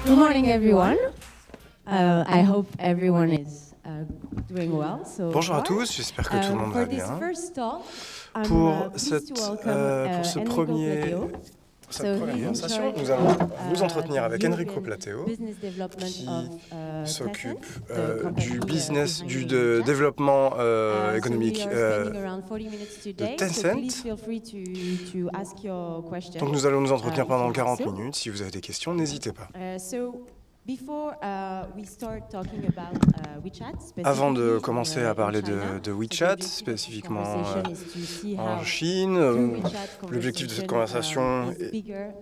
Good morning, everyone. I hope everyone is doing well. Bonjour à tous, j'espère que tout le monde va bien. Pour cette première conversation, nous allons nous entretenir avec Enrico Plateo, qui s'occupe du business, du développement économique de Tencent. Donc nous allons nous entretenir pendant 40 minutes. Si vous avez des questions, n'hésitez pas. Avant de commencer à parler de WeChat, spécifiquement en Chine, l'objectif de cette conversation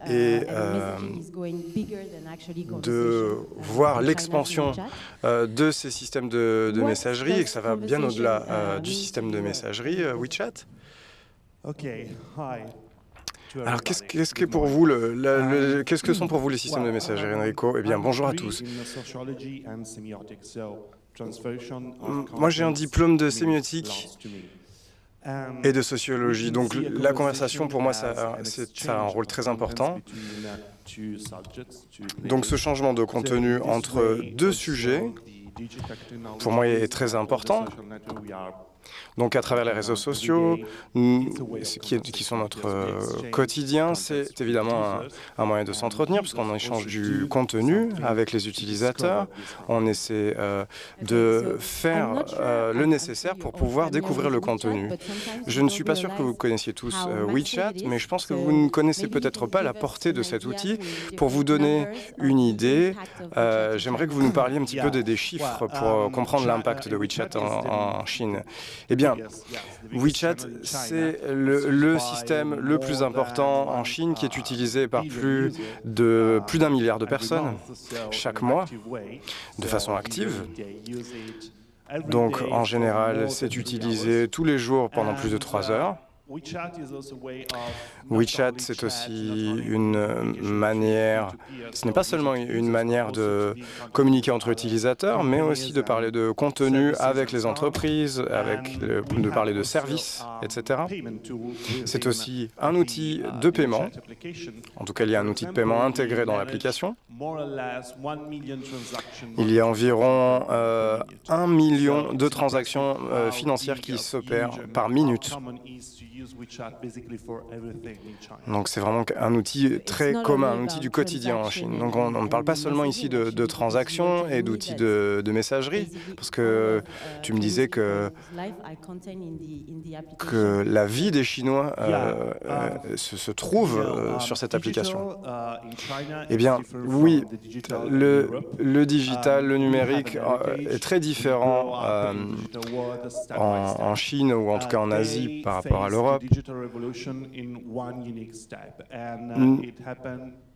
est de voir l'expansion de ces systèmes de messagerie et que ça va bien au-delà du système de messagerie WeChat. Alors, qu'est-ce que pour vous qu'est-ce que sont pour vous les systèmes de messagerie, Enrico? Eh bien, bonjour à tous. Moi, j'ai un diplôme de sémiotique et de sociologie. Donc, la conversation, pour moi, ça a un rôle très important. Donc, ce changement de contenu entre deux sujets, pour moi, est très important. Donc, à travers les réseaux sociaux, qui sont notre quotidien, c'est évidemment un moyen de s'entretenir, puisqu'on échange du contenu avec les utilisateurs. On essaie de faire le nécessaire pour pouvoir découvrir le contenu. Je ne suis pas sûr que vous connaissiez tous WeChat, mais je pense que vous ne connaissez peut-être pas la portée de cet outil. Pour vous donner une idée, j'aimerais que vous nous parliez un petit peu des chiffres pour comprendre l'impact de WeChat en Chine. Eh bien, WeChat, c'est le système le plus important en Chine qui est utilisé par plus d'1 milliard de personnes chaque mois de façon active. Donc, en général, c'est utilisé tous les jours pendant plus de 3 heures. WeChat, c'est aussi une manière, ce n'est pas seulement une manière de communiquer entre utilisateurs, mais aussi de parler de contenu avec les entreprises, de parler de services, etc. C'est aussi un outil de paiement. En tout cas, il y a un outil de paiement intégré dans l'application. Il y a environ 1 million de transactions financières qui s'opèrent par minute. Donc c'est vraiment un outil très commun, un outil du quotidien en Chine. Donc on ne parle pas seulement ici de transactions et d'outils de messagerie, parce que tu me disais que la vie des Chinois se trouve sur cette application. Eh bien, oui, le digital, le numérique est très différent en Chine ou en tout cas en Asie par rapport à l'Europe.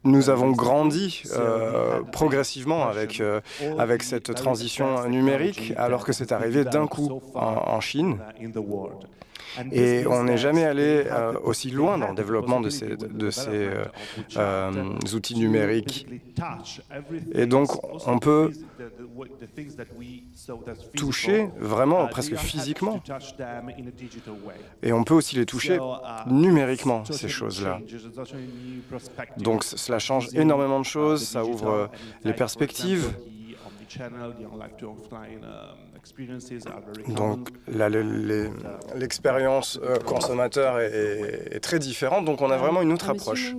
Nous avons grandi progressivement avec cette transition numérique, alors que c'est arrivé d'un coup en Chine. Et on n'est jamais allé aussi loin dans le développement de ces outils numériques. Et donc, on peut toucher vraiment presque physiquement. Et on peut aussi les toucher numériquement, ces choses-là. Donc, cela change énormément de choses, ça ouvre les perspectives. Donc l'expérience consommateur est très différente, donc on a vraiment une autre approche.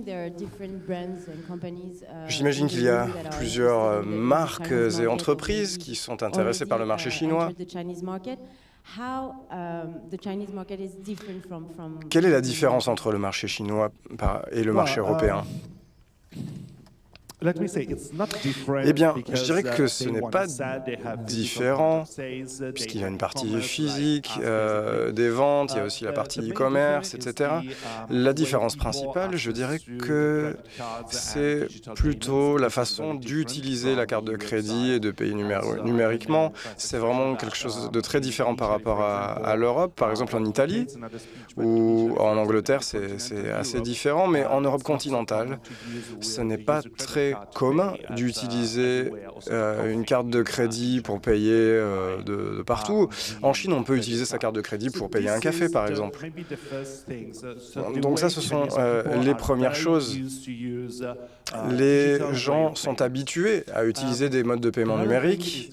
J'imagine qu'il y a plusieurs marques et entreprises qui sont intéressées par le marché chinois. Quelle est la différence entre le marché chinois et le marché européen ? Eh bien, je dirais que ce n'est pas différent, puisqu'il y a une partie physique des ventes, il y a aussi la partie e-commerce, etc. La différence principale, je dirais que c'est plutôt la façon d'utiliser la carte de crédit et de payer numériquement. C'est vraiment quelque chose de très différent par rapport à l'Europe. Par exemple, en Italie ou en Angleterre, c'est assez différent, mais en Europe continentale, ce n'est pas très très commun d'utiliser une carte de crédit pour payer de partout. En Chine, on peut utiliser sa carte de crédit pour payer un café, par exemple. Donc ça, ce sont les premières choses. Les gens sont habitués à utiliser des modes de paiement numériques.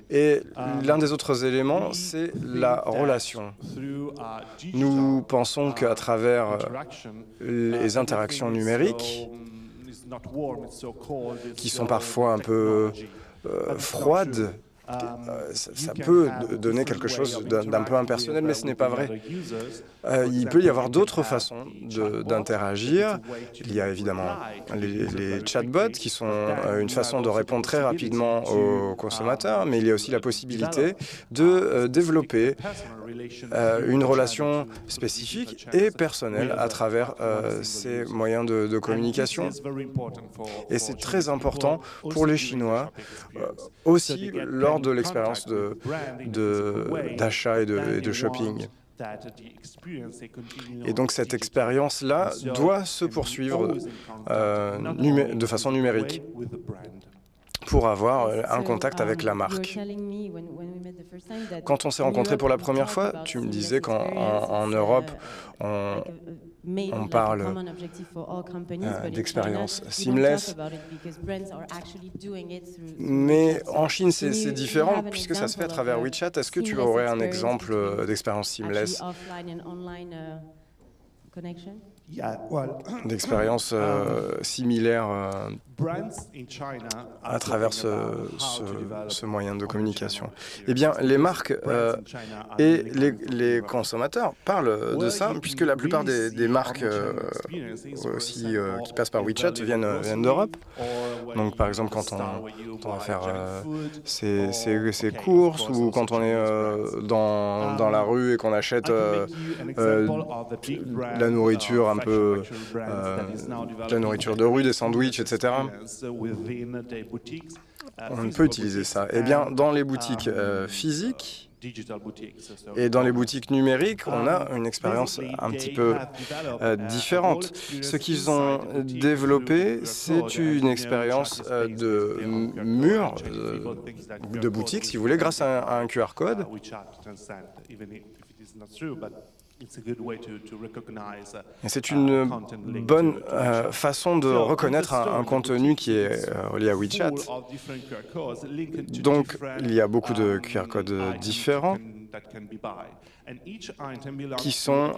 Et l'un des autres éléments, c'est la relation. Nous pensons qu'à travers les interactions numériques, qui sont parfois un peu froides, ça peut donner quelque chose d'un peu impersonnel, mais ce n'est pas vrai. Il peut y avoir d'autres façons d'interagir. Il y a évidemment les chatbots, qui sont une façon de répondre très rapidement aux consommateurs, mais il y a aussi la possibilité de développer une relation spécifique et personnelle à travers ces moyens de communication. Et c'est très important pour les Chinois, aussi lors de l'expérience d'achat et de shopping. Et donc cette expérience-là doit se poursuivre de façon numérique pour avoir un contact avec la marque. Quand on s'est rencontrés pour la première fois, tu me disais qu'en Europe, on parle d'expérience seamless, mais en Chine, c'est différent puisque ça se fait à travers WeChat. Est-ce que tu aurais un exemple d'expérience seamless, d'expérience similaire à travers ce moyen de communication? Eh bien, les marques et les consommateurs parlent de ça, puisque la plupart des marques aussi qui passent par WeChat viennent d'Europe. Donc, par exemple, quand on va faire ses courses, ou quand on est dans la rue et qu'on achète la nourriture un peu, la nourriture de rue, des sandwichs, etc. On peut utiliser ça. Eh bien, dans les boutiques physiques et dans les boutiques numériques, on a une expérience un petit peu différente. Ce qu'ils ont développé, c'est une expérience de mur, de boutique, si vous voulez, grâce à un QR code. Et c'est une bonne façon de reconnaître un contenu qui est relié à WeChat. Donc, il y a beaucoup de QR codes différents qui sont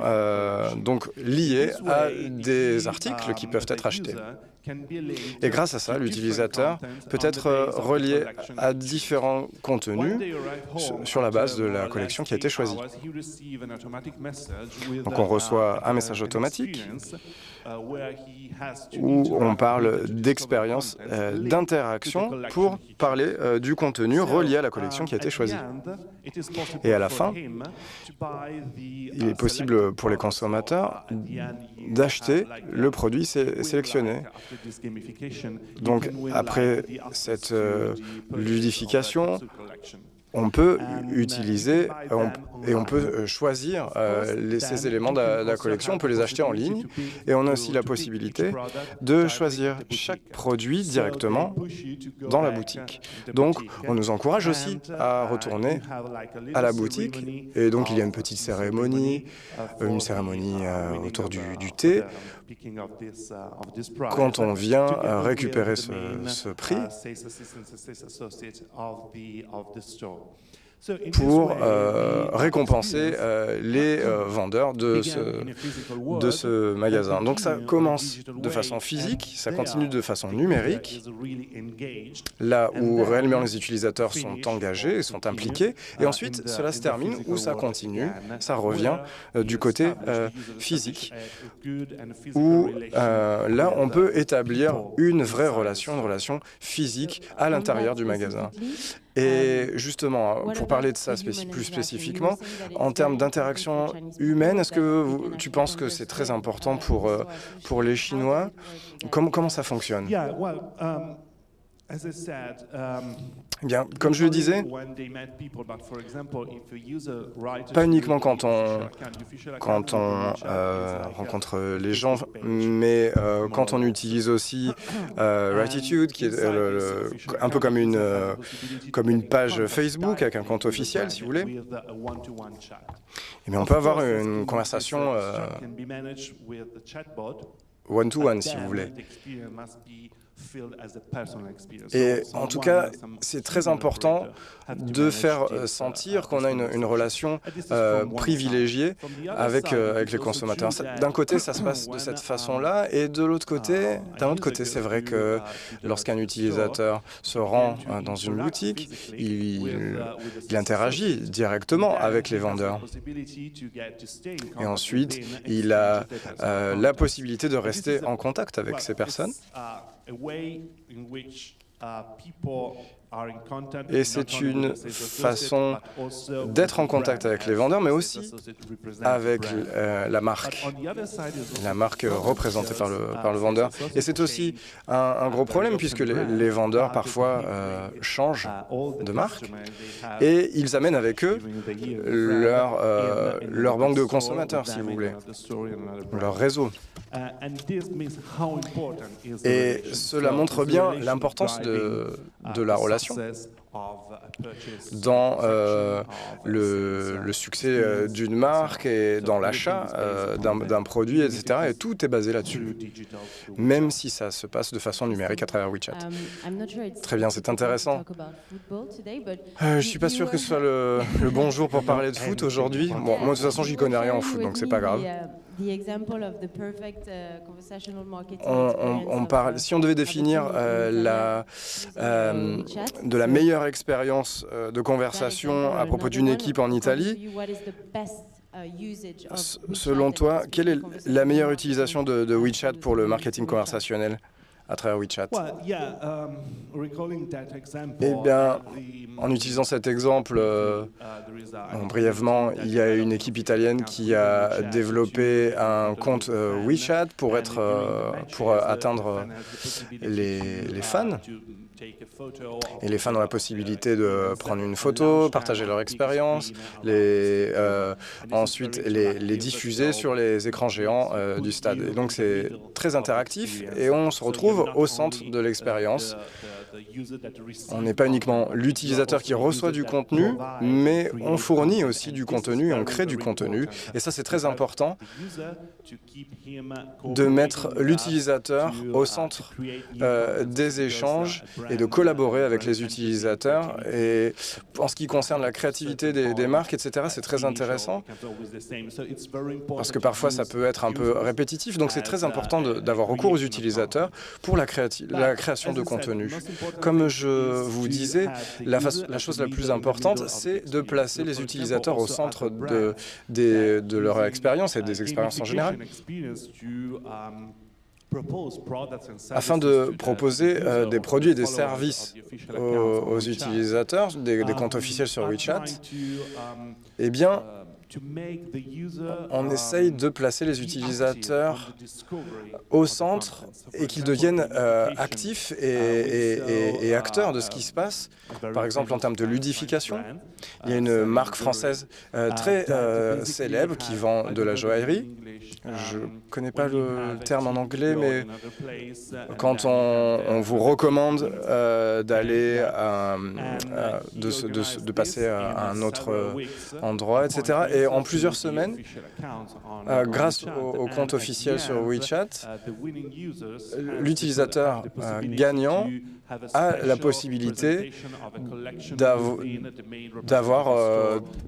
donc liés à des articles qui peuvent être achetés. Et grâce à ça, l'utilisateur peut être relié à différents contenus sur la base de la collection qui a été choisie. Donc on reçoit un message automatique où on parle d'expérience d'interaction pour parler du contenu relié à la collection qui a été choisie. Et à la fin, il est possible pour les consommateurs d'acheter le produit sélectionné. Donc, après cette ludification, on peut utiliser et on peut choisir ces éléments de la collection, on peut les acheter en ligne, et on a aussi la possibilité de choisir chaque produit directement dans la boutique. Donc on nous encourage aussi à retourner à la boutique, et donc il y a une petite cérémonie, autour du thé, quand on vient récupérer ce prix pour récompenser les vendeurs de ce magasin. Donc ça commence de façon physique, ça continue de façon numérique, là où réellement les utilisateurs sont engagés et sont impliqués, et ensuite cela se termine où ça continue, ça revient du côté physique, où là on peut établir une vraie relation, une relation physique à l'intérieur du magasin. Et justement, pour parler de ça plus spécifiquement, en termes d'interaction humaine, est-ce que tu penses que c'est très important pour les Chinois? Comment ça fonctionne? Eh bien, comme je le disais, pas uniquement quand on rencontre les gens, mais quand on utilise aussi Gratitude, qui est un peu comme une page Facebook avec un compte officiel, si vous voulez. Eh bien, on peut avoir une conversation one-to-one, si vous voulez. Et en tout cas, c'est très important de faire sentir qu'on a une relation privilégiée avec les consommateurs. D'un côté, ça se passe de cette façon-là, et d'un autre côté, c'est vrai que lorsqu'un utilisateur se rend dans une boutique, il interagit directement avec les vendeurs. Et ensuite, il a la possibilité de rester en contact avec ces personnes. Et c'est une façon d'être en contact avec les vendeurs, mais aussi avec la marque représentée par le vendeur. Et c'est aussi un gros problème, puisque les vendeurs, parfois, changent de marque, et ils amènent avec eux leur banque de consommateurs, si vous voulez, leur réseau. Et cela montre bien l'importance de la relation dans le succès d'une marque et dans l'achat d'un produit, etc. Et tout est basé là-dessus, même si ça se passe de façon numérique à travers WeChat. Très bien, c'est intéressant. Je ne suis pas sûr que ce soit le bon jour pour parler de foot aujourd'hui. Bon, moi, de toute façon, j'y connais rien en foot, donc c'est pas grave. Si on devait définir de la meilleure expérience de conversation à propos d'une équipe en Italie, selon toi, quelle est la meilleure utilisation de WeChat pour le marketing conversationnel à travers WeChat? Eh bien, en utilisant cet exemple, brièvement, il y a une équipe italienne qui a développé un compte WeChat pour atteindre les fans. Et les fans ont la possibilité de prendre une photo, partager leur expérience, ensuite les diffuser sur les écrans géants du stade. Et donc c'est très interactif et on se retrouve au centre de l'expérience. On n'est pas uniquement l'utilisateur qui reçoit du contenu, mais on fournit aussi du contenu, on crée du contenu. Et ça, c'est très important de mettre l'utilisateur au centre des échanges et de collaborer avec les utilisateurs. Et en ce qui concerne la créativité des marques, etc., c'est très intéressant parce que parfois, ça peut être un peu répétitif. Donc, c'est très important d'avoir recours aux utilisateurs pour la création de contenu. Comme je vous disais, la chose la plus importante, c'est de placer les utilisateurs au centre de leur expérience et des expériences en général, afin de proposer des produits et des services aux utilisateurs, des comptes officiels sur WeChat. Eh bien, on essaye de placer les utilisateurs au centre et qu'ils deviennent actifs et acteurs de ce qui se passe. Par exemple, en termes de ludification, il y a une marque française très célèbre qui vend de la joaillerie. Je ne connais pas le terme en anglais, mais quand on vous recommande d'aller, de passer à un autre endroit, etc. Et en plusieurs semaines, grâce au compte officiel sur WeChat, l'utilisateur gagnant a la possibilité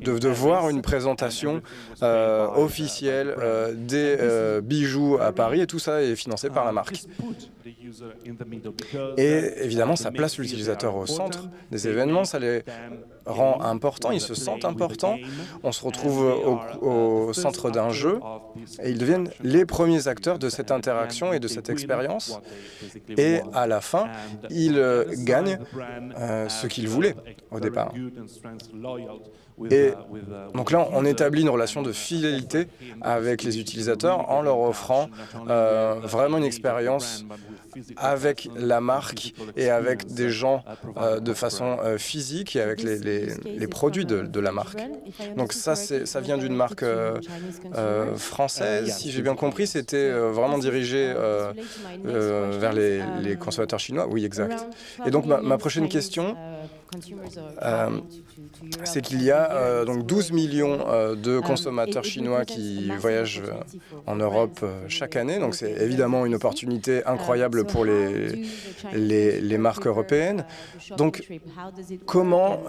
de voir une présentation officielle des bijoux à Paris, et tout ça est financé par la marque. Et évidemment, ça place l'utilisateur au centre des événements, ça les rend importants, ils se sentent importants, on se retrouve au centre d'un jeu, et ils deviennent les premiers acteurs de cette interaction et de cette expérience, et à la fin, ils gagnent ce qu'ils voulaient au départ. Et donc là, on établit une relation de fidélité avec les utilisateurs en leur offrant vraiment une expérience avec la marque et avec des gens de façon physique et avec les produits de la marque. Donc ça vient d'une marque française. Si j'ai bien compris, c'était vraiment dirigé vers les consommateurs chinois. Oui, exact. Et donc ma prochaine question, c'est qu'il y a donc 12 millions de consommateurs chinois qui voyagent en Europe chaque année. Donc c'est évidemment une opportunité incroyable pour les marques européennes. Donc comment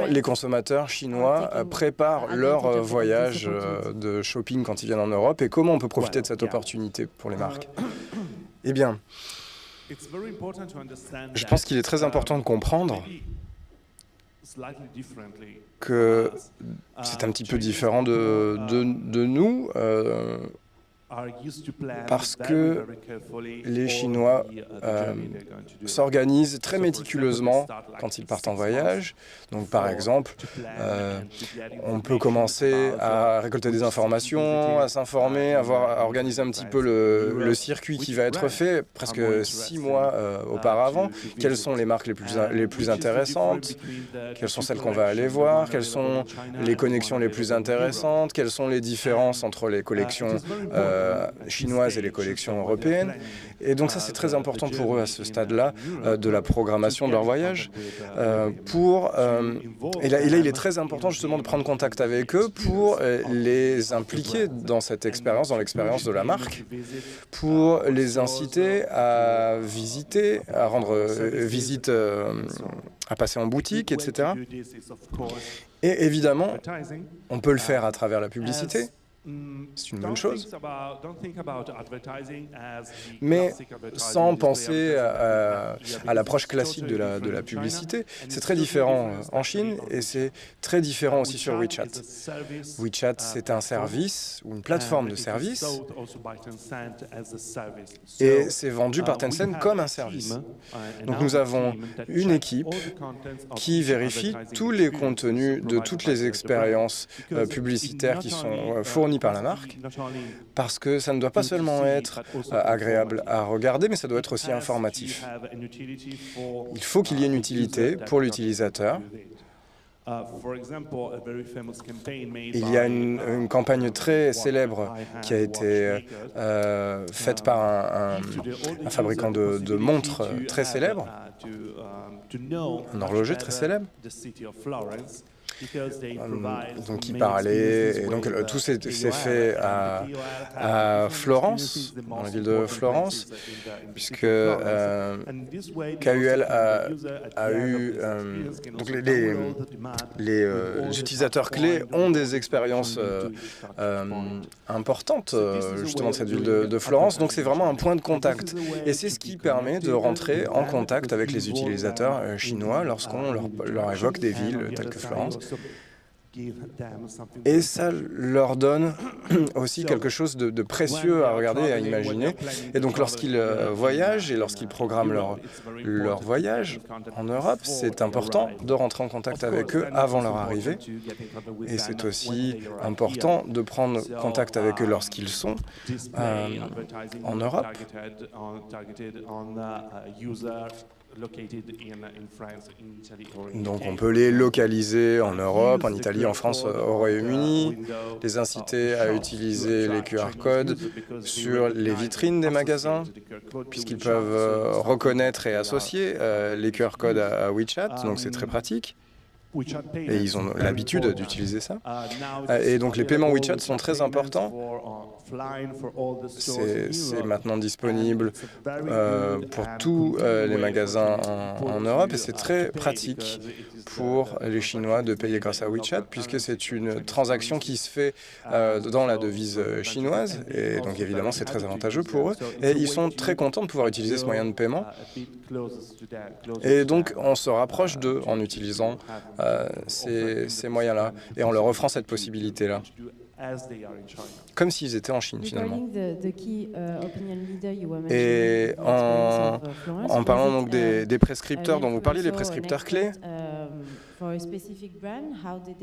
les consommateurs chinois préparent leur voyage de shopping quand ils viennent en Europe et comment on peut profiter de cette opportunité pour les marques? Eh bien, je pense qu'il est très important de comprendre que c'est un petit peu différent de nous, parce que les Chinois s'organisent très méticuleusement quand ils partent en voyage. Donc par exemple, on peut commencer à récolter des informations, à s'informer, à organiser un petit peu le circuit qui va être fait presque 6 mois auparavant. Quelles sont les marques les plus intéressantes? Quelles sont celles qu'on va aller voir? Quelles sont les connexions les plus intéressantes? Quelles sont les différences entre les collections chinoises et les collections européennes? Et donc ça, c'est très important pour eux à ce stade-là de la programmation de leur voyage. Et là, il est très important justement de prendre contact avec eux pour les impliquer dans cette expérience, dans l'expérience de la marque, pour les inciter à visiter, à rendre visite, à passer en boutique, etc. Et évidemment, on peut le faire à travers la publicité. C'est une bonne chose. Mais sans penser à l'approche classique de la publicité, c'est très différent en Chine et c'est très différent aussi sur WeChat. WeChat, c'est un service ou une plateforme de service et c'est vendu par Tencent comme un service. Donc nous avons une équipe qui vérifie tous les contenus de toutes les expériences publicitaires qui sont fournies par la marque, parce que ça ne doit pas seulement être agréable à regarder, mais ça doit être aussi informatif. Il faut qu'il y ait une utilité pour l'utilisateur. Il y a une campagne très célèbre qui a été faite par un fabricant de montres très célèbre, un horloger très célèbre. Donc il parlait, et donc tout s'est fait à Florence, dans la ville de Florence, puisque KUL a eu, donc les utilisateurs clés ont des expériences importantes justement de cette ville de Florence, donc c'est vraiment un point de contact. Et c'est ce qui permet de rentrer en contact avec les utilisateurs chinois lorsqu'on leur évoque des villes telles que Florence. Et ça leur donne aussi quelque chose de précieux à regarder et à imaginer. Et donc lorsqu'ils voyagent et lorsqu'ils programment leur voyage en Europe, c'est important de rentrer en contact avec eux avant leur arrivée. Et c'est aussi important de prendre contact avec eux lorsqu'ils sont en Europe. Donc on peut les localiser en Europe, en Italie, en France, au Royaume-Uni, les inciter à utiliser les QR codes sur les vitrines des magasins, puisqu'ils peuvent reconnaître et associer les QR codes à WeChat, donc c'est très pratique. Et ils ont l'habitude d'utiliser ça. Et donc les paiements WeChat sont très importants. C'est maintenant disponible pour tous les magasins en Europe et c'est très pratique pour les Chinois de payer grâce à WeChat puisque c'est une transaction qui se fait dans la devise chinoise et donc évidemment c'est très avantageux pour eux et ils sont très contents de pouvoir utiliser ce moyen de paiement et donc on se rapproche d'eux en utilisant ces moyens-là et en leur offrant cette possibilité-là. Comme s'ils étaient en Chine, finalement. Et en parlant donc des prescripteurs dont vous parliez, les prescripteurs clés,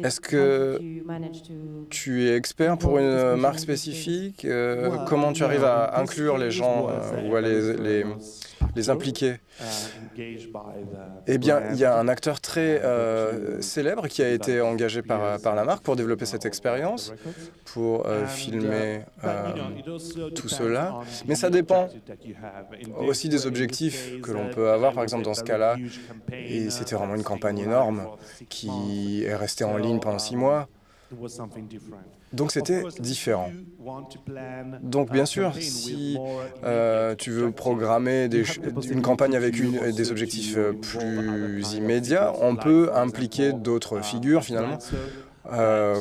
Est-ce que tu es expert pour une marque spécifique? Comment tu arrives à inclure les gens ou à les impliquer? Eh bien, il y a un acteur très célèbre qui a été engagé par la marque pour développer cette expérience, pour filmer tout cela. Mais ça dépend aussi des objectifs que l'on peut avoir. Par exemple, dans ce cas-là, et c'était vraiment une campagne énorme qui est restée en ligne pendant 6 mois. Donc c'était différent. Donc bien sûr, si tu veux programmer une campagne avec des objectifs plus immédiats, on peut impliquer d'autres figures finalement,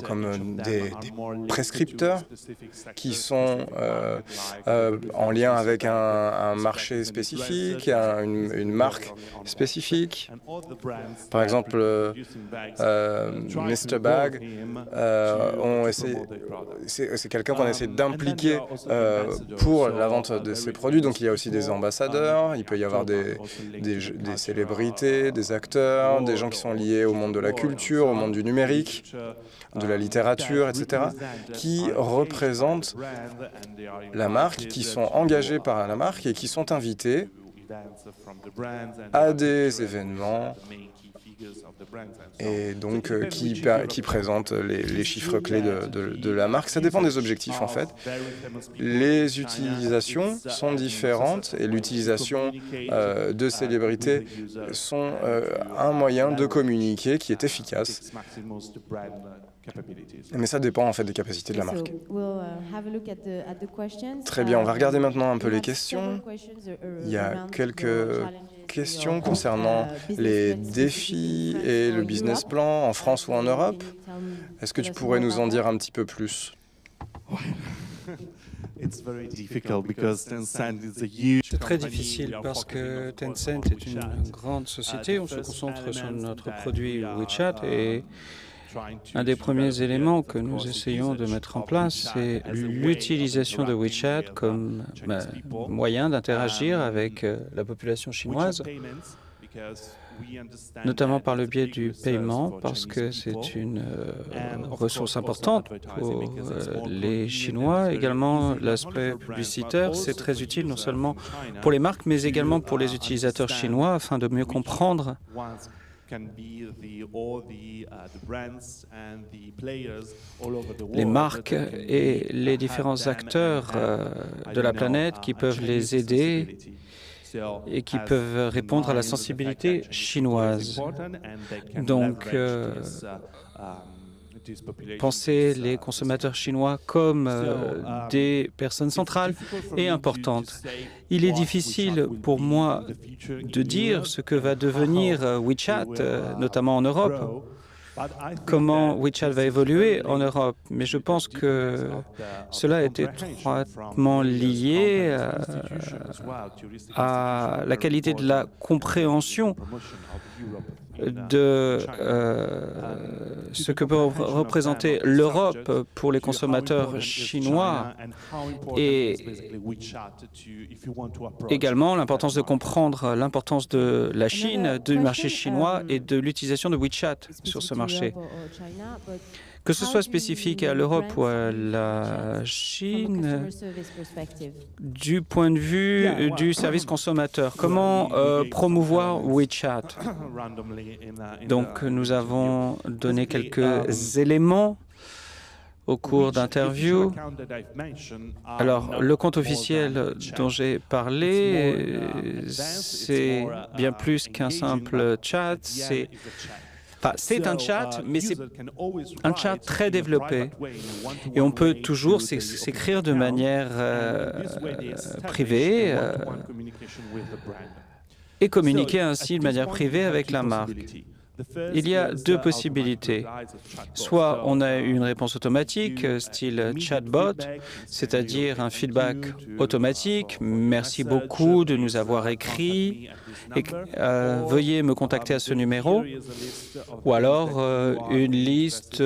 comme des prescripteurs qui sont en lien avec un marché spécifique, une marque spécifique. Par exemple, Mr. Bag, c'est quelqu'un qu'on essaie d'impliquer pour la vente de ses produits. Donc il y a aussi des ambassadeurs, il peut y avoir des célébrités, des acteurs, des gens qui sont liés au monde de la culture, au monde du numérique, de la littérature, etc., qui représentent la marque, qui sont engagés par la marque et qui sont invités à des événements et donc qui présentent les chiffres clés de la marque. Ça dépend des objectifs en fait. Les utilisations sont différentes et l'utilisation de célébrités sont un moyen de communiquer qui est efficace. Mais ça dépend en fait des capacités de la marque. Très bien, on va regarder maintenant un peu les questions. Il y a quelques questions concernant les défis et le business plan en France ou en Europe. Est-ce que tu pourrais nous en dire un petit peu plus? C'est très difficile parce que Tencent est une grande société. On se concentre sur notre produit WeChat et un des premiers éléments que nous essayons de mettre en place, c'est l'utilisation de WeChat comme moyen d'interagir avec la population chinoise, notamment par le biais du paiement, parce que c'est une ressource importante pour les Chinois. Également, l'aspect publicitaire, c'est très utile non seulement pour les marques, mais également pour les utilisateurs chinois, afin de mieux comprendre les marques et les différents acteurs de la planète qui peuvent les aider et qui peuvent répondre à la sensibilité chinoise. Donc, penser les consommateurs chinois comme des personnes centrales et importantes. Il est difficile pour moi de dire ce que va devenir WeChat, notamment en Europe, comment WeChat va évoluer en Europe, mais je pense que cela est étroitement lié à la qualité de la compréhension de ce que peut représenter l'Europe pour les consommateurs chinois et également l'importance de comprendre l'importance de la Chine, du marché chinois et de l'utilisation de WeChat sur ce marché. Que ce soit spécifique à l'Europe ou à la Chine, du point de vue du service consommateur, comment promouvoir WeChat? Donc, nous avons donné quelques éléments au cours d'interviews. Alors, le compte officiel dont j'ai parlé, c'est bien plus qu'un simple chat. C'est un chat, mais c'est un chat très développé. Et on peut toujours s'écrire de manière privée et communiquer ainsi de manière privée avec la marque. Il y a deux possibilités. Soit on a une réponse automatique, style chatbot, c'est-à-dire un feedback automatique. Merci beaucoup de nous avoir écrit. Veuillez me contacter à ce numéro. Ou alors une liste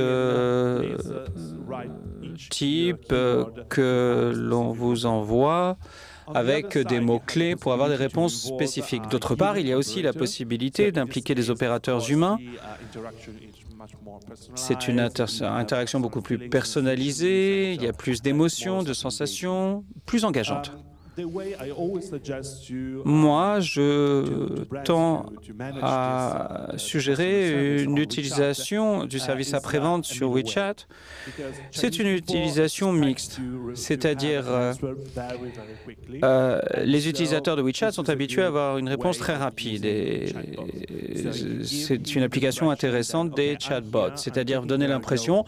type que l'on vous envoie avec des mots-clés pour avoir des réponses spécifiques. D'autre part, il y a aussi la possibilité d'impliquer des opérateurs humains. C'est une interaction beaucoup plus personnalisée, il y a plus d'émotions, de sensations, plus engageantes. Moi, je tends à suggérer une utilisation du service après-vente sur WeChat. C'est une utilisation mixte, c'est-à-dire les utilisateurs de WeChat sont habitués à avoir une réponse très rapide et c'est une application intéressante des chatbots, c'est-à-dire donner l'impression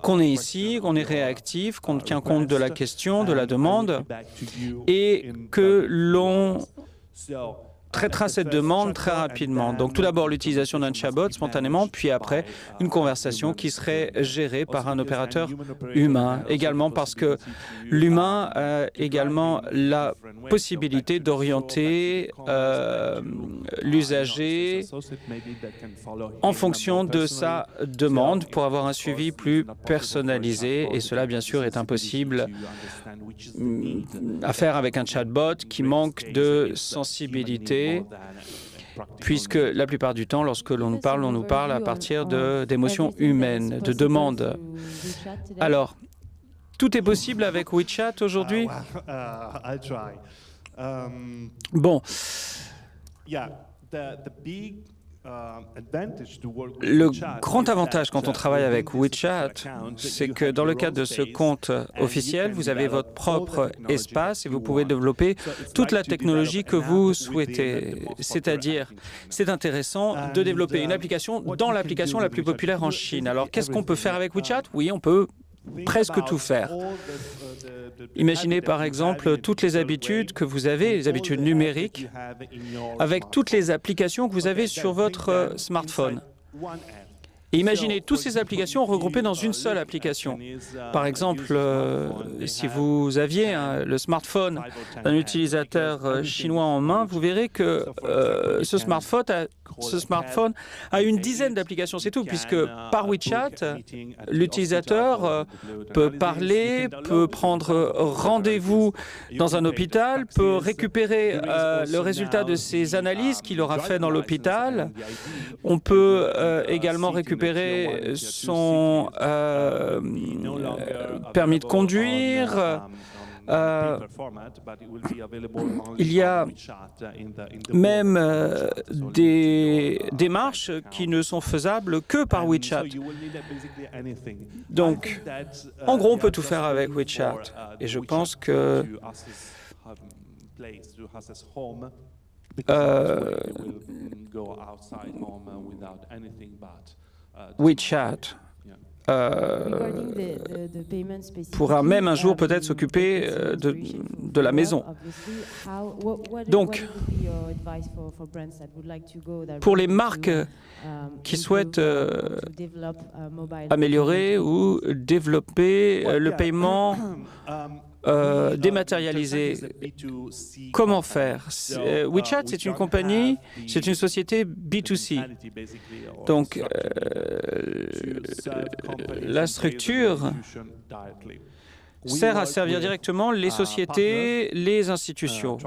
qu'on est ici, qu'on est réactif, qu'on tient compte de la question, de la demande, et que l'on traitera cette demande très rapidement. Donc tout d'abord l'utilisation d'un chatbot spontanément, puis après une conversation qui serait gérée par un opérateur humain. Également parce que l'humain a également la possibilité d'orienter l'usager en fonction de sa demande pour avoir un suivi plus personnalisé. Et cela, bien sûr, est impossible à faire avec un chatbot qui manque de sensibilité, puisque la plupart du temps, lorsque l'on nous parle à partir d'émotions humaines, de demandes. Alors, tout est possible avec WeChat aujourd'hui? Bon. Le grand avantage quand on travaille avec WeChat, c'est que dans le cadre de ce compte officiel, vous avez votre propre espace et vous pouvez développer toute la technologie que vous souhaitez. C'est-à-dire, c'est intéressant de développer une application dans l'application la plus populaire en Chine. Alors, qu'est-ce qu'on peut faire avec WeChat? Oui, on peut presque tout faire. Imaginez par exemple toutes les habitudes que vous avez, les habitudes numériques, avec toutes les applications que vous avez sur votre smartphone. Et imaginez toutes ces applications regroupées dans une seule application. Par exemple, si vous aviez le smartphone d'un utilisateur chinois en main, vous verrez que ce smartphone a une dizaine d'applications, c'est tout, puisque par WeChat, l'utilisateur peut parler, peut prendre rendez-vous dans un hôpital, peut récupérer le résultat de ses analyses qu'il aura fait dans l'hôpital. On peut également récupérer son permis de conduire. Il y a même des démarches qui ne sont faisables que par WeChat. Donc, en gros, on peut tout faire avec WeChat. Et je pense que WeChat pourra même un jour peut-être s'occuper de la maison. Donc, pour les marques qui souhaitent améliorer ou développer le paiement dématérialisé, comment faire? WeChat, c'est une compagnie, c'est une société B2C. Donc, la structure sert à servir directement les sociétés, les institutions.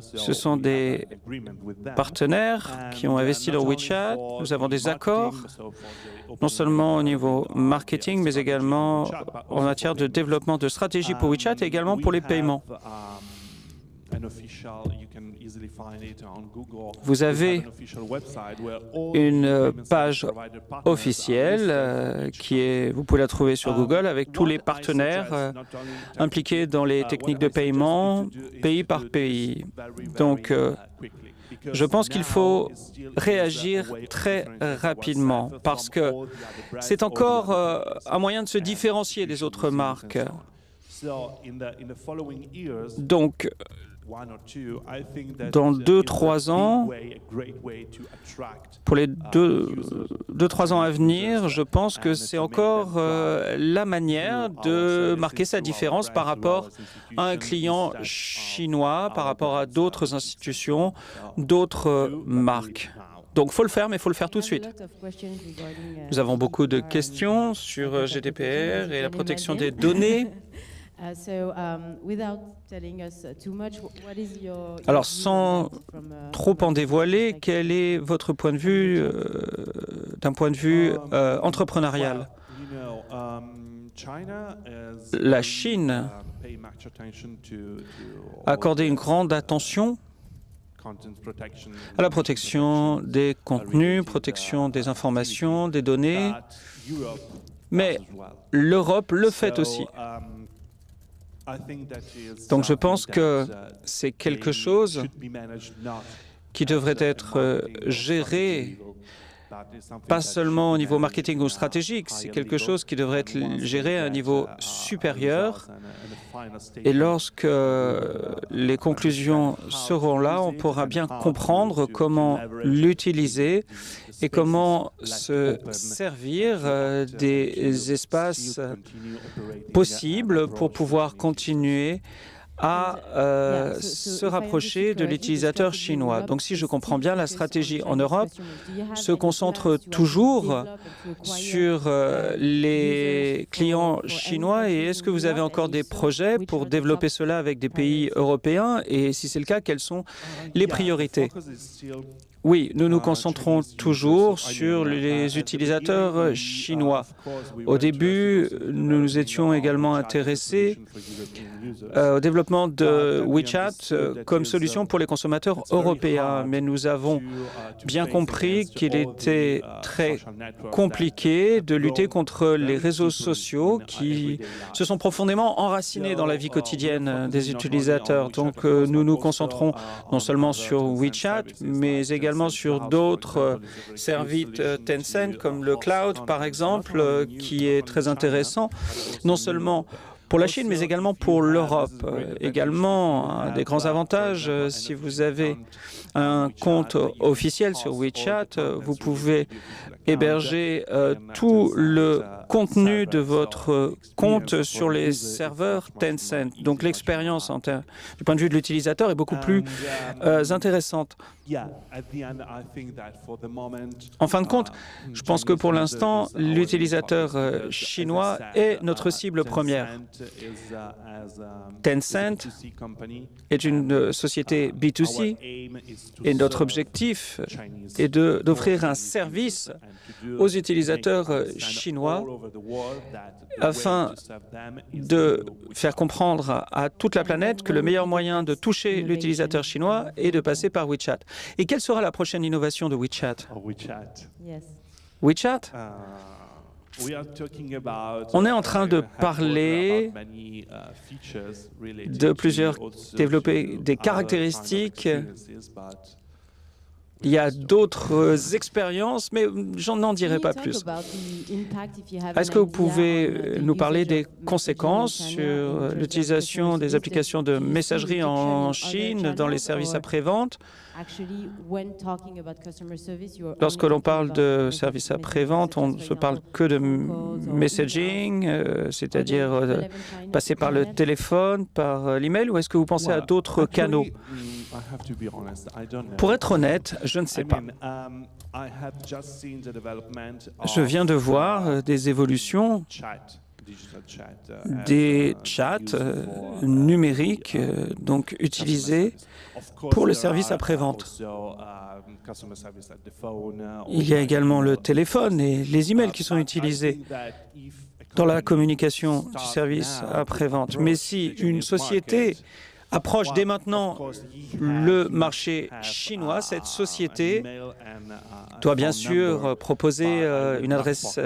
Ce sont des partenaires qui ont investi dans WeChat. Nous avons des accords, non seulement au niveau marketing, mais également en matière de développement de stratégie pour WeChat et également pour les paiements. Vous avez une page officielle vous pouvez la trouver sur Google avec tous les partenaires impliqués dans les techniques de paiement, pays par pays. Donc, je pense qu'il faut réagir très rapidement parce que c'est encore un moyen de se différencier des autres marques. Donc, dans 2-3 ans, pour les 2-3 ans à venir, je pense que c'est encore la manière de marquer sa différence par rapport à un client chinois, par rapport à d'autres institutions, d'autres marques. Donc, il faut le faire, mais il faut le faire tout de suite. Nous avons beaucoup de questions sur GDPR et la protection des données. Alors, sans trop en dévoiler, quel est votre point de vue d'un point de vue entrepreneurial? La Chine a accordé une grande attention à la protection des contenus, protection des informations, des données, mais l'Europe le fait aussi. Donc je pense que c'est quelque chose qui devrait être géré pas seulement au niveau marketing ou stratégique, c'est quelque chose qui devrait être géré à un niveau supérieur. Et lorsque les conclusions seront là, on pourra bien comprendre comment l'utiliser et comment se servir des espaces possibles pour pouvoir continuer à se rapprocher de l'utilisateur chinois. Donc si je comprends bien, la stratégie en Europe se concentre toujours sur les clients chinois. Et est-ce que vous avez encore des projets pour développer cela avec des pays européens? Et si c'est le cas, quelles sont les priorités? Oui, nous nous concentrons toujours sur les utilisateurs chinois. Au début, nous nous étions également intéressés au développement de WeChat comme solution pour les consommateurs européens. Mais nous avons bien compris qu'il était très compliqué de lutter contre les réseaux sociaux qui se sont profondément enracinés dans la vie quotidienne des utilisateurs. Donc nous nous concentrons non seulement sur WeChat, mais également sur d'autres services Tencent, comme le cloud, par exemple, qui est très intéressant, non seulement pour la Chine, mais également pour l'Europe. Également, un des grands avantages, si vous avez un compte officiel sur WeChat, vous pouvez héberger tout le contenu de votre compte sur les serveurs Tencent. Donc l'expérience du point de vue de l'utilisateur est beaucoup plus intéressante. En fin de compte, je pense que pour l'instant, l'utilisateur chinois est notre cible première. Tencent est une société B2C et notre objectif est d'offrir un service aux utilisateurs chinois afin de faire comprendre à toute la planète que le meilleur moyen de toucher l'utilisateur chinois est de passer par WeChat. Et quelle sera la prochaine innovation de WeChat? WeChat? On est en train de parler de développer des caractéristiques. Il y a d'autres expériences, mais j'en n'en dirai pas plus. Est-ce que vous pouvez nous parler des conséquences sur l'utilisation des applications de messagerie en Chine dans les services après-vente? Lorsque l'on parle de services après-vente, on ne se parle que de messaging, c'est-à-dire passer par le téléphone, par l'email, ou est-ce que vous pensez à d'autres canaux? Pour être honnête, je ne sais pas. Je viens de voir des évolutions des chats numériques donc utilisés pour le service après-vente. Il y a également le téléphone et les emails qui sont utilisés dans la communication du service après-vente. Mais si une société approche dès maintenant le marché chinois, cette société doit bien sûr proposer une adresse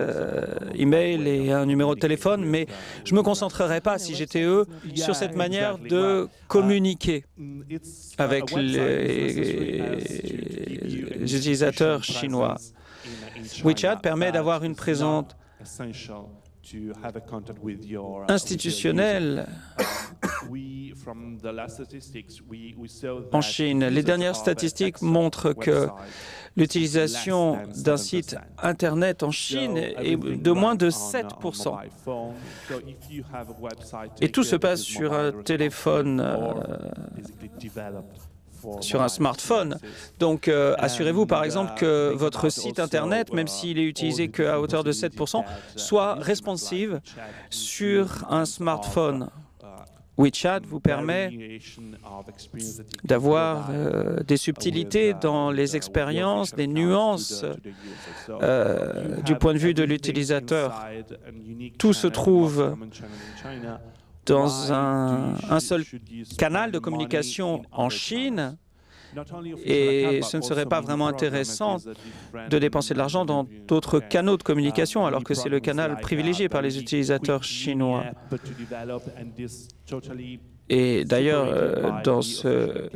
email et un numéro de téléphone, mais je ne me concentrerai pas, si j'étais eux, sur cette manière de communiquer avec les utilisateurs chinois. WeChat permet d'avoir une présence institutionnelle en Chine. Les dernières statistiques montrent que l'utilisation d'un site Internet en Chine est de moins de 7%. Et tout se passe sur un téléphone, sur un smartphone. Donc, assurez-vous, par exemple, que votre site Internet, même s'il est utilisé qu'à hauteur de 7%, soit responsive sur un smartphone. WeChat vous permet d'avoir des subtilités dans les expériences, des nuances du point de vue de l'utilisateur. Tout se trouve dans un seul canal de communication en Chine. Et ce ne serait pas vraiment intéressant de dépenser de l'argent dans d'autres canaux de communication, alors que c'est le canal privilégié par les utilisateurs chinois. Et d'ailleurs, dans ce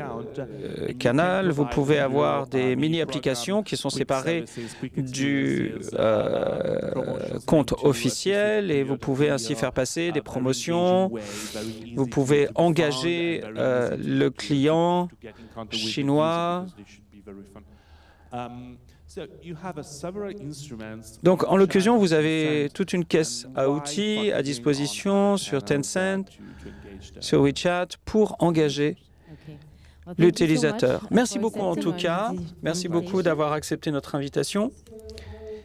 canal, vous pouvez avoir des mini-applications qui sont séparées du compte officiel et vous pouvez ainsi faire passer des promotions. Vous pouvez engager le client chinois. Donc, en l'occurrence, vous avez toute une caisse à outils à disposition sur Tencent, sur WeChat, pour engager l'utilisateur. Merci beaucoup en tout cas. Merci beaucoup d'avoir accepté notre invitation.